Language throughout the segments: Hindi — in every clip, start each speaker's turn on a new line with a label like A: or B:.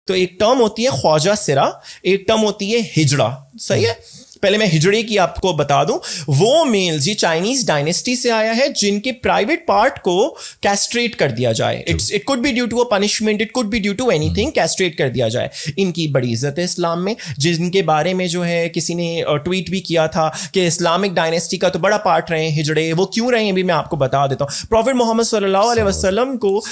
A: तो एक टर्म होती है ख्वाजा सिरा, एक टर्म होती है हिजड़ा, सही है। पहले मैं हिजड़े की आपको बता दूं, वो मेल्स, ये चाइनीज डायनेस्टी से आया है जिनके प्राइवेट पार्ट को कैस्ट्रेट कर दिया जाए। It could be due to a punishment, it could be due to anything, castrate कर दिया जाए। इनकी बड़ी इज्जत है इस्लाम में, जिनके बारे में जो है किसी ने ट्वीट भी किया था कि इस्लामिक डायनेस्टी का तो बड़ा पार्ट रहे हैं हिजड़े। वो क्यों रहे हैं भी मैं आपको बता देता हूँ। प्रॉफिट मोहम्मद सल्लल्लाहु अलैहि वसल्लम को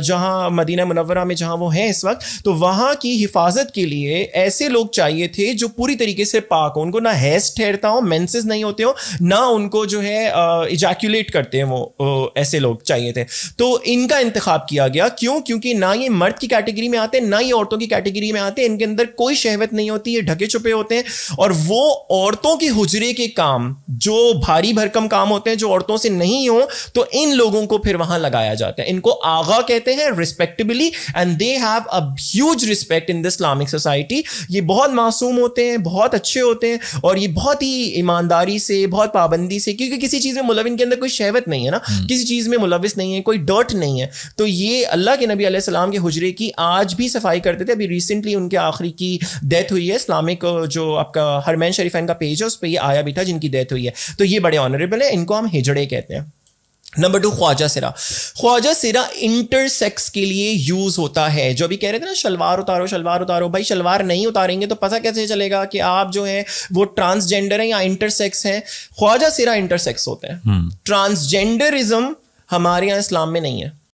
A: जहां मदीना मुनव्वरा में जहां वो हैं इस वक्त, तो वहां की हिफाजत के लिए ऐसे लोग चाहिए थे जो पूरी तरीके से पाक हो, उनको ना हैज ठहरता हो, मेंसेस नहीं होते हो, ना उनको जो है इजैक्यूलेट करते हैं वो ऐसे लोग चाहिए थे। तो इनका इंतखाब किया गया। क्यों? क्योंकि ना ये मर्द की कैटेगरी में आते हैं, ना ये औरतों की कैटेगरी में आते हैं। इनके अंदर कोई शहवत नहीं होती, ये ढके छुपे होते हैं। और वो औरतों के हुजरे के काम, जो भारी भरकम काम होते हैं, जो औरतों से नहीं हो, तो इन लोगों को फिर वहां लगाया जाता है। इनको आगा कहते हैं respectably, and they have a huge respect in the Islamic society. ये बहुत मासूम होते हैं, बहुत अच्छे होते हैं, और ये बहुत ही ईमानदारी से, बहुत पाबंदी से, क्योंकि किसी चीज में मुलविस, इनके अंदर कोई शहवत नहीं है ना, किसी चीज में मुलविस नहीं है, कोई डर्ट नहीं है। तो ये अल्लाह के नबी अलैहिस्सलाम के हुजरे की आज भी सफाई करते थे। अभी रिसेंटली उनके आखिरी की डेथ हुई है। इस्लामिक जो आपका हरमैन शरीफैन का पेज है उस पर ये आया भी था जिनकी डेथ हुई है। तो ये बड़े ऑनरेबल है, इनको हम हिजड़े कहते हैं। नंबर 2, ख्वाजा सिरा। ख्वाजा सिरा इंटरसेक्स के लिए यूज होता है। जो अभी कह रहे थे ना शलवार उतारो, शलवार उतारो, भाई शलवार नहीं उतारेंगे तो पता कैसे चलेगा कि आप जो है वो ट्रांसजेंडर है या इंटरसेक्स है। ख्वाजा सिरा इंटरसेक्स होते हैं। ट्रांसजेंडरिज्म हमारे यहाँ इस्लाम में नहीं है।